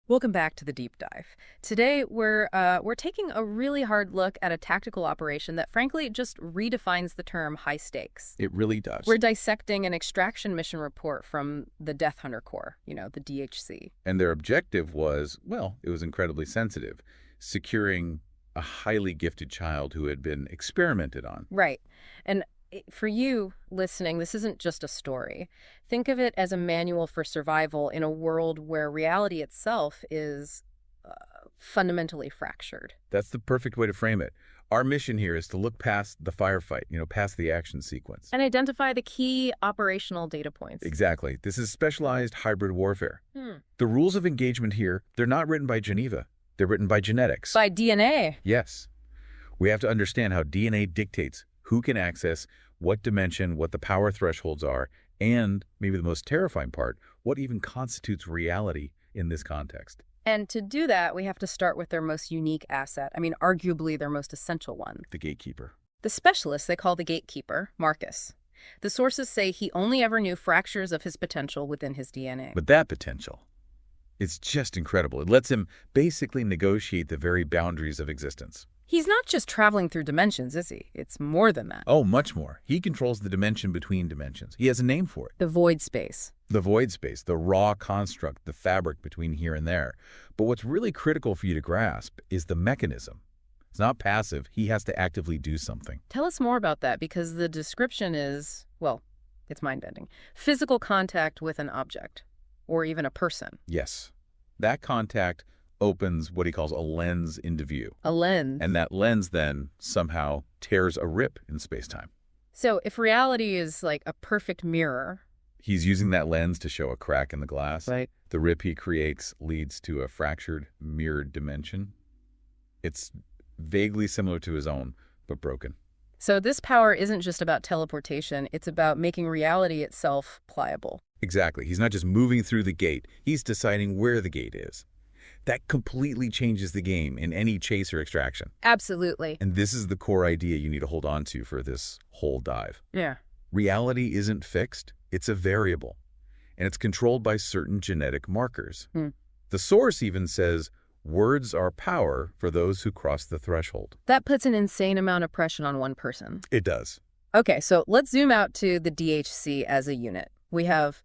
Welcome back to the deep dive. Today we're taking a really hard look at a tactical operation that frankly just redefines the term high stakes. It really does. We're dissecting an extraction mission report from the Death Hunter Corps, the DHC. And their objective was, well, it was incredibly sensitive, securing a highly gifted child who had been experimented on. Right. And for you listening, this isn't just a story. Think of it as a manual for survival in a world where reality itself is fundamentally fractured. That's the perfect way to frame it. Our mission here is to look past the firefight, past the action sequence. And identify the key operational data points. Exactly. This is specialized hybrid warfare. The rules of engagement here, they're not written by Geneva. They're written by genetics. By DNA. Yes. We have to understand how DNA dictates who can access what dimension, what the power thresholds are, and, maybe the most terrifying part, what even constitutes reality in this context. And to do that, we have to start with their most unique asset. Arguably their most essential one. The gatekeeper. The specialist they call the gatekeeper, Marcus. The sources say he only ever knew fractures of his potential within his DNA. But that potential, it's just incredible. It lets him basically negotiate the very boundaries of existence. He's not just traveling through dimensions, is he? It's more than that. Oh, much more. He controls the dimension between dimensions. He has a name for it. The void space. The void space, the raw construct, the fabric between here and there. But what's really critical for you to grasp is the mechanism. It's not passive. He has to actively do something. Tell us more about that, because the description is, well, it's mind-bending. Physical contact with an object, or even a person. Yes. That contact opens what he calls a lens into view. A lens. And that lens then somehow tears a rip in space-time. So if reality is like a perfect mirror... He's using that lens to show a crack in the glass. Right. The rip he creates leads to a fractured, mirrored dimension. It's vaguely similar to his own, but broken. So this power isn't just about teleportation, it's about making reality itself pliable. Exactly. He's not just moving through the gate, he's deciding where the gate is. That completely changes the game in any chase or extraction. Absolutely. And this is the core idea you need to hold on to for this whole dive. Yeah. Reality isn't fixed, it's a variable. And it's controlled by certain genetic markers. The source even says, words are power for those who cross the threshold. That puts an insane amount of pressure on one person. It does. Okay, so let's zoom out to the DHC as a unit. We have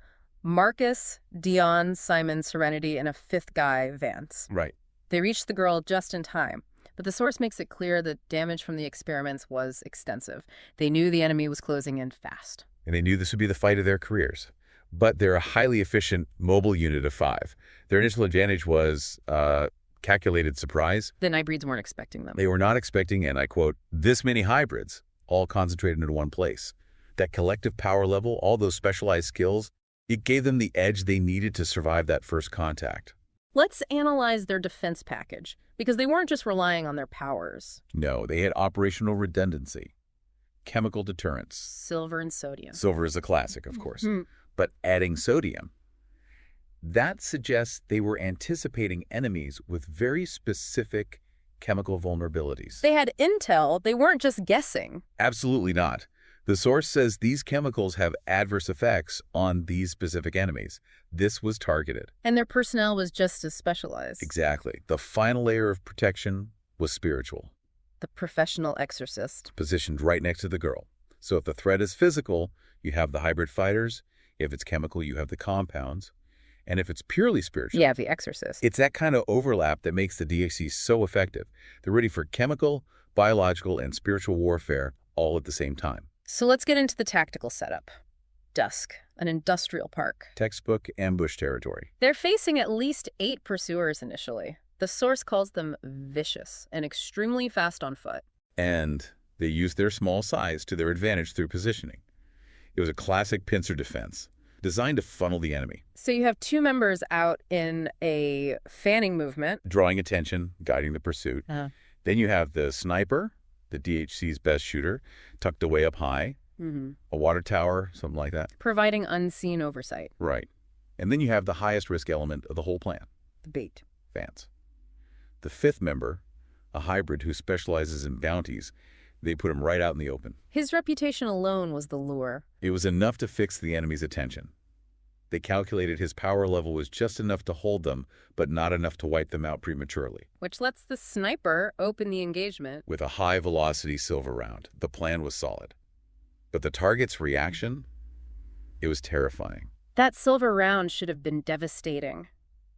Marcus, Dion, Simon, Serenity, and a fifth guy, Vance. Right. They reached the girl just in time, but the source makes it clear that damage from the experiments was extensive. They knew the enemy was closing in fast. And they knew this would be the fight of their careers. But they're a highly efficient mobile unit of 5. Their initial advantage was calculated surprise. The Nightbreeds weren't expecting them. They were not expecting, and I quote, this many hybrids, all concentrated in one place. That collective power level, all those specialized skills, it gave them the edge they needed to survive that first contact. Let's analyze their defense package, because they weren't just relying on their powers. No, they had operational redundancy, chemical deterrence. Silver and sodium. Silver is a classic, of course. But adding sodium, that suggests they were anticipating enemies with very specific chemical vulnerabilities. They had intel. They weren't just guessing. Absolutely not. The source says these chemicals have adverse effects on these specific enemies. This was targeted. And their personnel was just as specialized. Exactly. The final layer of protection was spiritual. The professional exorcist. Positioned right next to the girl. So if the threat is physical, you have the hybrid fighters. If it's chemical, you have the compounds. And if it's purely spiritual, yeah, the exorcist. It's that kind of overlap that makes the DHC so effective. They're ready for chemical, biological, and spiritual warfare all at the same time. So let's get into the tactical setup. Dusk, an industrial park. Textbook ambush territory. They're facing at least 8 pursuers initially. The source calls them vicious and extremely fast on foot. And they use their small size to their advantage through positioning. It was a classic pincer defense, designed to funnel the enemy. So you have 2 members out in a fanning movement. Drawing attention, guiding the pursuit. Then you have the sniper, the DHC's best shooter, tucked away up high. A water tower, something like that. Providing unseen oversight. Right. And then you have the highest risk element of the whole plan. The bait. Vance. The 5th member, a hybrid who specializes in bounties, they put him right out in the open. His reputation alone was the lure. It was enough to fix the enemy's attention. They calculated his power level was just enough to hold them, but not enough to wipe them out prematurely. Which lets the sniper open the engagement. With a high-velocity silver round, the plan was solid. But the target's reaction? It was terrifying. That silver round should have been devastating.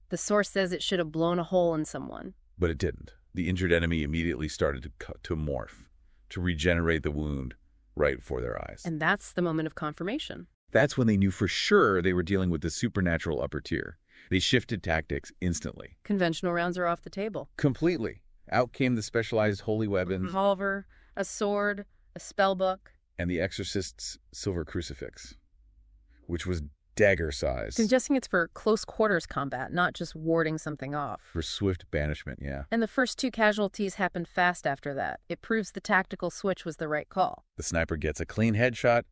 The source says it should have blown a hole in someone. But it didn't. The injured enemy immediately started to morph, to regenerate the wound right before their eyes. And that's the moment of confirmation. That's when they knew for sure they were dealing with the supernatural upper tier. They shifted tactics instantly. Conventional rounds are off the table. Completely. Out came the specialized holy weapons. A revolver, a sword, a spellbook. And the exorcist's silver crucifix, which was dagger-sized. Suggesting it's for close quarters combat, not just warding something off. For swift banishment, yeah. And the first 2 casualties happened fast after that. It proves the tactical switch was the right call. The sniper gets a clean headshot,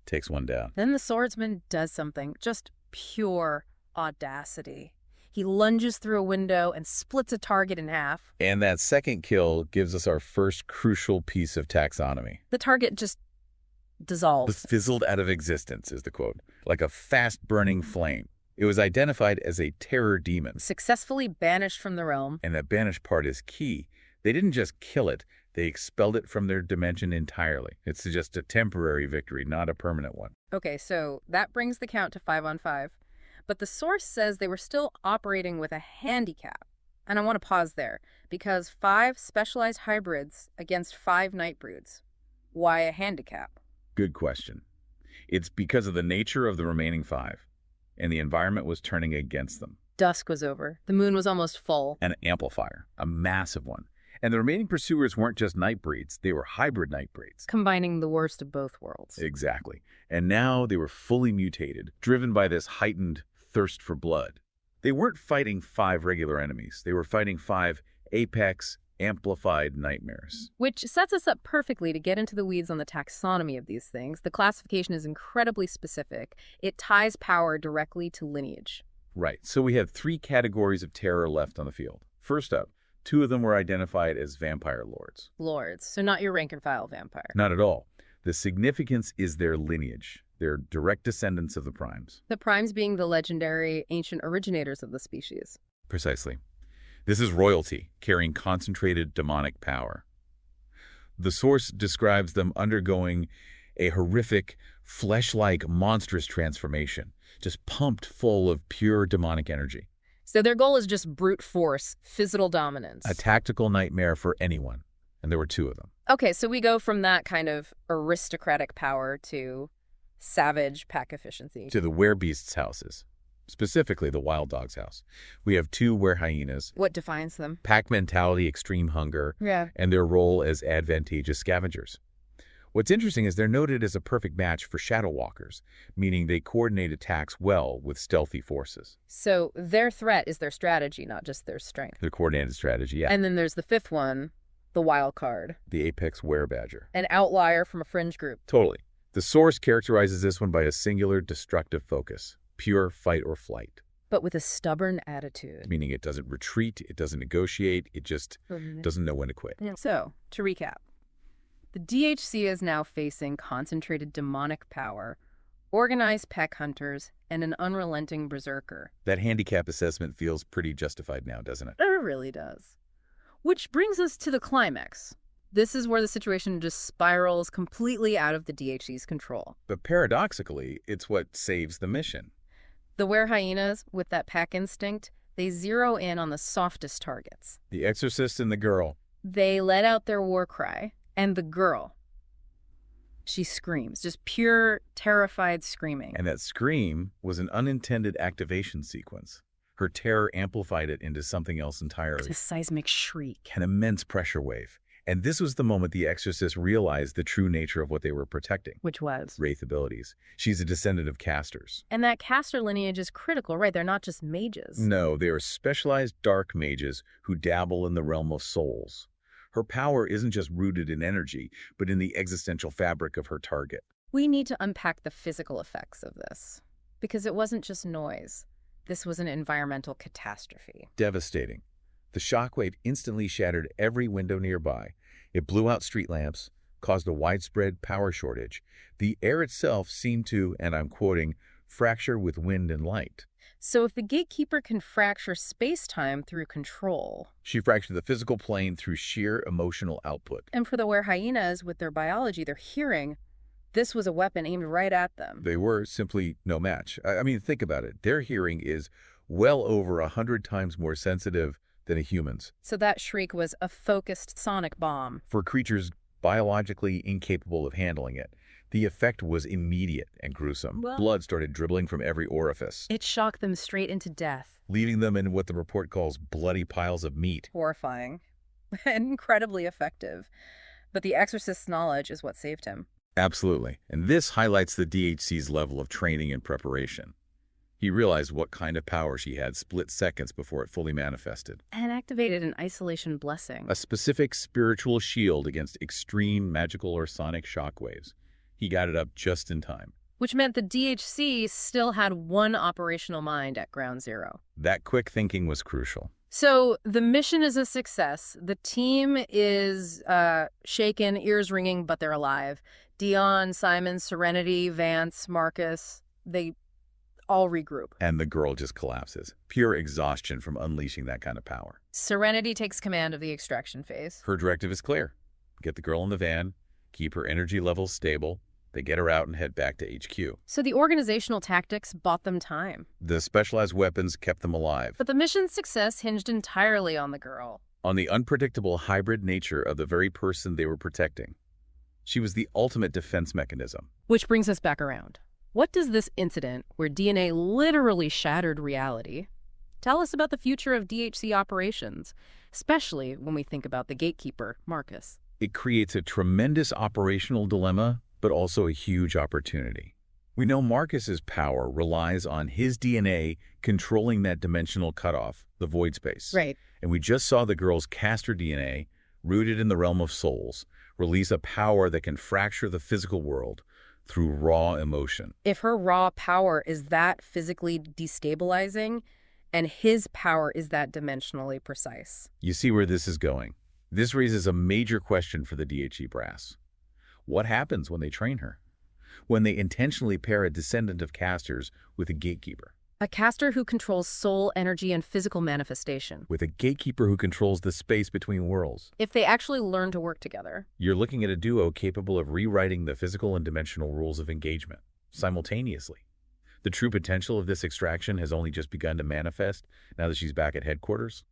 takes one down. Then the swordsman does something. Just pure audacity. He lunges through a window and splits a target in half. And that second kill gives us our first crucial piece of taxonomy. The target just dissolves. Fizzled out of existence is the quote, like a fast-burning flame. It was identified as a terror demon. Successfully banished from the realm. And that banished part is key. They didn't just kill it, they expelled it from their dimension entirely. It's just a temporary victory, not a permanent one. Okay, so that brings the count to 5 on 5. But the source says they were still operating with a handicap. And I want to pause there, because 5 specialized hybrids against 5 Nightbroods. Why a handicap? Good question. It's because of the nature of the remaining 5, and the environment was turning against them. Dusk was over. The moon was almost full. An amplifier, a massive one. And the remaining pursuers weren't just Nightbreeds, they were hybrid Nightbreeds. Combining the worst of both worlds. Exactly. And now they were fully mutated, driven by this heightened thirst for blood. They weren't fighting 5 regular enemies. They were fighting 5 apex, amplified nightmares. Which sets us up perfectly to get into the weeds on the taxonomy of these things. The classification is incredibly specific. It ties power directly to lineage. Right. So we have 3 categories of terror left on the field. First up, 2 of them were identified as vampire lords. Lords, so not your rank-and-file vampire. Not at all. The significance is their lineage. They're direct descendants of the primes. The primes being the legendary ancient originators of the species. Precisely. This is royalty, carrying concentrated demonic power. The source describes them undergoing a horrific, flesh-like, monstrous transformation, just pumped full of pure demonic energy. So their goal is just brute force, physical dominance. A tactical nightmare for anyone, and there were 2 of them. Okay, so we go from that kind of aristocratic power to savage pack efficiency. To the werebeasts' houses, specifically the wild dog's house. We have 2 werehyenas. What defines them? Pack mentality, extreme hunger, and their role as advantageous scavengers. What's interesting is they're noted as a perfect match for shadow walkers, meaning they coordinate attacks well with stealthy forces. So their threat is their strategy, not just their strength. Their coordinated strategy, yeah. And then there's the 5th one, the wild card. The apex werebadger. An outlier from a fringe group. Totally. The source characterizes this one by a singular destructive focus, pure fight or flight. But with a stubborn attitude. Meaning it doesn't retreat, it doesn't negotiate, it just doesn't know when to quit. So, to recap, the DHC is now facing concentrated demonic power, organized pack hunters, and an unrelenting berserker. That handicap assessment feels pretty justified now, doesn't it? It really does. Which brings us to the climax. This is where the situation just spirals completely out of the DHC's control. But paradoxically, it's what saves the mission. The werehyenas, with that pack instinct, they zero in on the softest targets. The exorcist and the girl. They let out their war cry. And the girl, she screams, just pure, terrified screaming. And that scream was an unintended activation sequence. Her terror amplified it into something else entirely. It's a seismic shriek. An immense pressure wave. And this was the moment the exorcist realized the true nature of what they were protecting. Which was? Wraith abilities. She's a descendant of casters. And that caster lineage is critical, right? They're not just mages. No, they are specialized dark mages who dabble in the realm of souls. Her power isn't just rooted in energy, but in the existential fabric of her target. We need to unpack the physical effects of this, because it wasn't just noise. This was an environmental catastrophe. Devastating. The shockwave instantly shattered every window nearby. It blew out street lamps, caused a widespread power shortage. The air itself seemed to, and I'm quoting, fracture with wind and light. So if the gatekeeper can fracture space-time through control, She fractured the physical plane through sheer emotional output. and for the were-hyenas with their biology, their hearing, this was a weapon aimed right at them. They were simply no match. I mean, think about it. Their hearing is well over 100 times more sensitive than a human's. So that shriek was a focused sonic bomb. For creatures biologically incapable of handling it, the effect was immediate and gruesome. Well- Blood started dribbling from every orifice, It shocked them straight into death. leaving them in what the report calls bloody piles of meat. Horrifying. And incredibly effective. But the exorcist's knowledge is what saved him. Absolutely. And this highlights the DHC's level of training and preparation. He realized what kind of power she had split seconds before it fully manifested. And activated an isolation blessing. A specific spiritual shield against extreme magical or sonic shockwaves. He got it up just in time. Which meant the DHC still had one operational mind at ground zero. That quick thinking was crucial. So the mission is a success. The team is shaken, ears ringing, but they're alive. Dion, Simon, Serenity, Vance, Marcus, they all regroup. And the girl just collapses. Pure exhaustion from unleashing that kind of power. Serenity takes command of the extraction phase. Her directive is clear. Get the girl in the van, keep her energy levels stable. They get her out and head back to HQ. So the organizational tactics bought them time. The specialized weapons kept them alive. But the mission's success hinged entirely on the girl. On the unpredictable hybrid nature of the very person they were protecting. She was the ultimate defense mechanism. Which brings us back around. What does this incident, where DNA literally shattered reality, tell us about the future of DHC operations, especially when we think about the gatekeeper, Marcus? It creates a tremendous operational dilemma, but also a huge opportunity. We know Marcus's power relies on his DNA controlling that dimensional cutoff, the void space. Right. And we just saw the girl's caster DNA, rooted in the realm of souls, release a power that can fracture the physical world through raw emotion. If her raw power is that physically destabilizing, and his power is that dimensionally precise. You see where this is going. This raises a major question for the DHE brass. What happens when they train her? When they intentionally pair a descendant of casters with a gatekeeper? A caster who controls soul, energy, and physical manifestation. With a gatekeeper who controls the space between worlds? If they actually learn to work together. You're looking at a duo capable of rewriting the physical and dimensional rules of engagement simultaneously. The true potential of this extraction has only just begun to manifest now that she's back at headquarters.